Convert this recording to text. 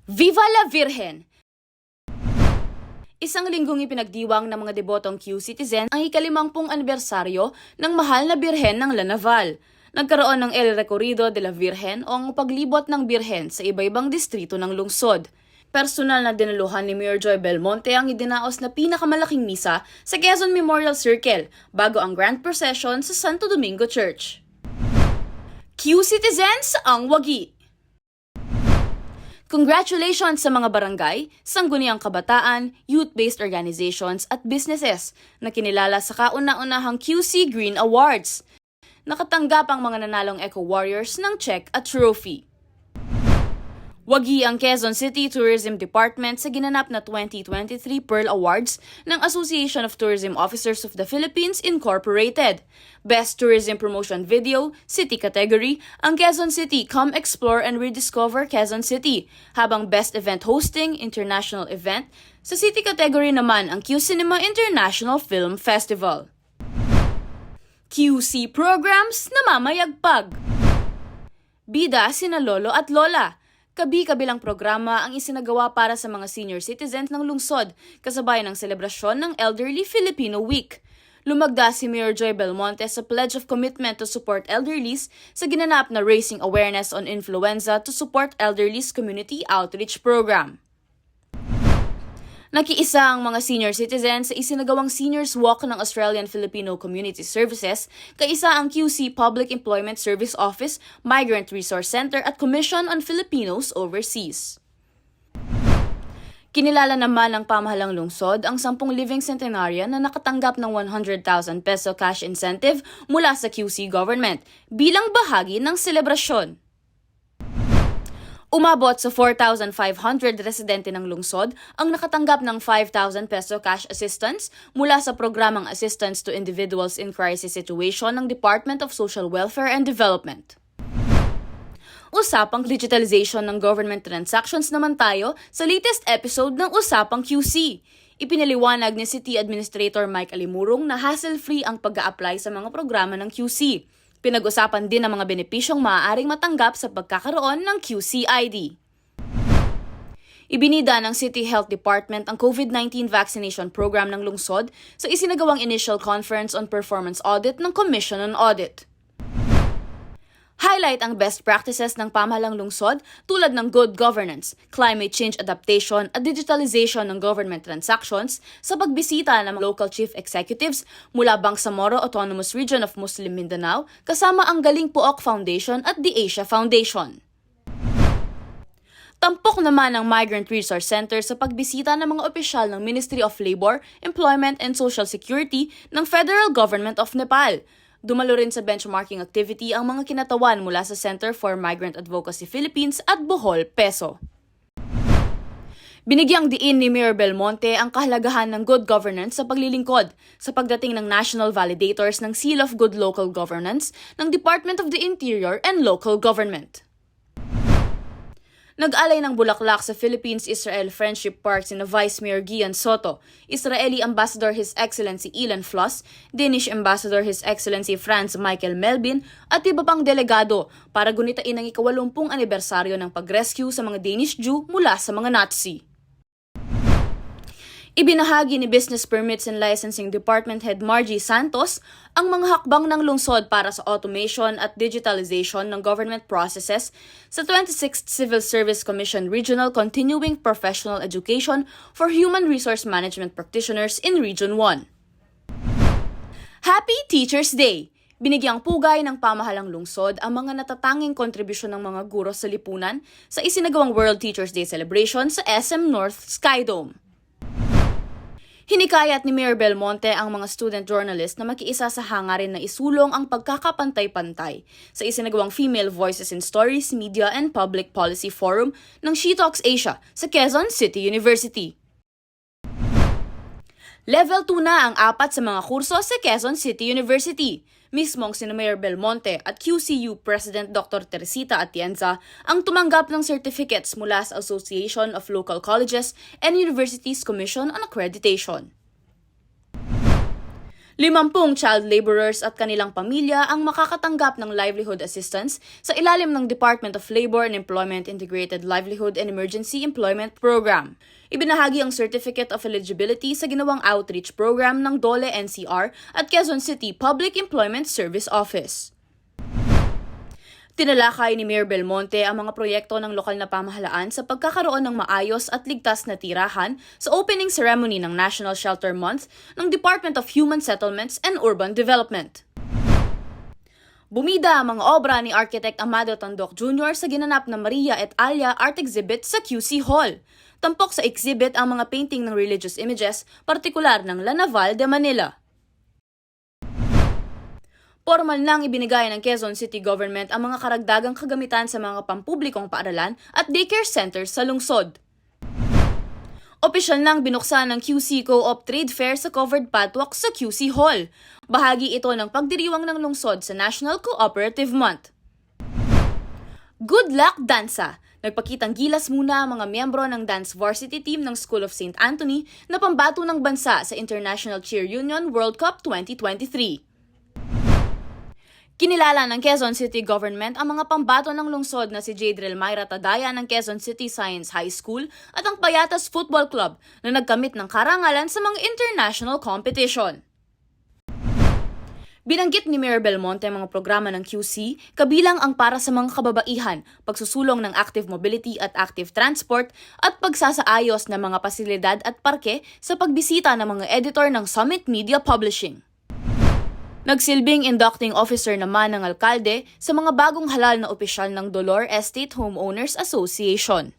Viva la Virgen! Isang linggong ipinagdiwang ng mga debotong Q-citizen ang ika-50 anibersaryo ng mahal na Birhen ng La Naval. Nagkaroon ng El Recorrido de la Virgen o ang paglibot ng Birhen sa iba-ibang distrito ng lungsod. Personal na dinaluhan ni Mayor Joy Belmonte ang idinaos na pinakamalaking misa sa Quezon Memorial Circle bago ang Grand Procession sa Santo Domingo Church. Q-citizens ang wagi! Congratulations sa mga barangay, sangguniang kabataan, youth-based organizations at businesses na kinilala sa kauna-unahang QC Green Awards. Nakatanggap ang mga nanalong Eco Warriors ng check at trophy. Wagi ang Quezon City Tourism Department sa ginanap na 2023 Pearl Awards ng Association of Tourism Officers of the Philippines Incorporated. Best Tourism Promotion Video, City Category, ang Quezon City Come Explore and Rediscover Quezon City, habang Best Event Hosting, International Event, sa City Category naman ang Q-Cinema International Film Festival. QC Programs na mamayagpag. Bida sina Lolo at Lola. Kabi-kabilang programa ang isinagawa para sa mga senior citizens ng lungsod, kasabay ng selebrasyon ng Elderly Filipino Week. Lumagda si Mayor Joy Belmonte sa Pledge of Commitment to Support Elderlies sa ginanap na Raising Awareness on Influenza to Support Elderlies Community Outreach Program. Nakiisa ang mga senior citizens sa isinagawang Seniors Walk ng Australian Filipino Community Services, kaisa ang QC Public Employment Service Office, Migrant Resource Center at Commission on Filipinos Overseas. Kinilala naman ng pamahalang lungsod ang 10 living centenarian na nakatanggap ng 100,000 peso cash incentive mula sa QC government bilang bahagi ng selebrasyon. Umabot sa 4,500 residente ng lungsod ang nakatanggap ng 5,000 peso cash assistance mula sa programang Assistance to Individuals in Crisis Situation ng Department of Social Welfare and Development. Usapang digitalization ng government transactions naman tayo sa latest episode ng Usapang QC. Ipinaliwanag ni City Administrator Mike Alimurong na hassle-free ang pag-a-apply sa mga programa ng QC. Pinag-usapan din ang mga benepisyong maaaring matanggap sa pagkakaroon ng QC ID. Ibinida ng City Health Department ang COVID-19 vaccination program ng lungsod sa isinagawang initial conference on performance audit ng Commission on Audit. Highlight ang best practices ng pamahalang lungsod tulad ng good governance, climate change adaptation at digitalization ng government transactions sa pagbisita ng local chief executives mula Bangsamoro Autonomous Region of Muslim Mindanao kasama ang Galing Pook Foundation at the Asia Foundation. Tampok naman ang Migrant Resource Center sa pagbisita ng mga opisyal ng Ministry of Labor, Employment and Social Security ng Federal Government of Nepal. Dumalo rin sa benchmarking activity ang mga kinatawan mula sa Center for Migrant Advocacy Philippines at Bohol, Peso. Binigyang diin ni Mayor Belmonte ang kahalagahan ng good governance sa paglilingkod sa pagdating ng national validators ng Seal of Good Local Governance ng Department of the Interior and Local Government. Nag-alay ng bulaklak sa Philippines-Israel Friendship Park sina Vice Mayor Gian Soto, Israeli Ambassador His Excellency Ilan Floss, Danish Ambassador His Excellency Franz Michael Melvin at iba pang delegado para gunitain ang ika-80 anibersaryo ng pag-rescue sa mga Danish Jew mula sa mga Nazi. Ibinahagi ni Business Permits and Licensing Department Head Margie Santos ang mga hakbang ng lungsod para sa automation at digitalization ng government processes sa 26th Civil Service Commission Regional Continuing Professional Education for Human Resource Management Practitioners in Region 1. Happy Teachers Day! Binigyang pugay ng pamahalang lungsod ang mga natatanging kontribusyon ng mga guro sa lipunan sa isinagawang World Teachers Day celebration sa SM North Skydome. Hinikayat ni Mayor Belmonte ang mga student journalist na makiisa sa hangarin na isulong ang pagkakapantay-pantay sa isinagawang Female Voices in Stories, Media and Public Policy Forum ng She Talks Asia sa Quezon City University. Level 2 na ang 4 sa mga kurso sa Quezon City University. Mismong sina Mayor Belmonte at QCU President Dr. Teresita Atienza ang tumanggap ng certificates mula sa Association of Local Colleges and Universities Commission on Accreditation. 50 child laborers at kanilang pamilya ang makakatanggap ng livelihood assistance sa ilalim ng Department of Labor and Employment Integrated Livelihood and Emergency Employment Program. Ibinahagi ang Certificate of Eligibility sa ginawang outreach program ng DOLE NCR at Quezon City Public Employment Service Office. Tinalakay ni Mayor Belmonte ang mga proyekto ng lokal na pamahalaan sa pagkakaroon ng maayos at ligtas na tirahan sa opening ceremony ng National Shelter Month ng Department of Human Settlements and Urban Development. Bumida ang mga obra ni Architect Amado Tandok Jr. sa ginanap na Maria et Alia Art Exhibit sa QC Hall. Tampok sa exhibit ang mga painting ng religious images, partikular ng La Naval de Manila. Formal nang ibinigay ng Quezon City Government ang mga karagdagang kagamitan sa mga pampublikong paaralan at daycare centers sa lungsod. Opisyal nang binuksan ng QC Co-op Trade Fair sa covered pathwalk sa QC Hall. Bahagi ito ng pagdiriwang ng lungsod sa National Cooperative Month. Good Luck Dansa! Nagpakitang gilas muna ang mga miyembro ng dance varsity team ng School of St. Anthony na pambato ng bansa sa International Cheer Union World Cup 2023. Kinilala ng Quezon City Government ang mga pambato ng lungsod na si Jadrel Myra Tadaya ng Quezon City Science High School at ang Payatas Football Club na nagkamit ng karangalan sa mga international competition. Binanggit ni Mayor Belmonte ang mga programa ng QC, kabilang ang para sa mga kababaihan, pagsusulong ng active mobility at active transport, at pagsasaayos ng mga pasilidad at parke sa pagbisita ng mga editor ng Summit Media Publishing. Nagsilbing inducting officer naman ng alkalde sa mga bagong halal na opisyal ng Dolor Estate Homeowners Association.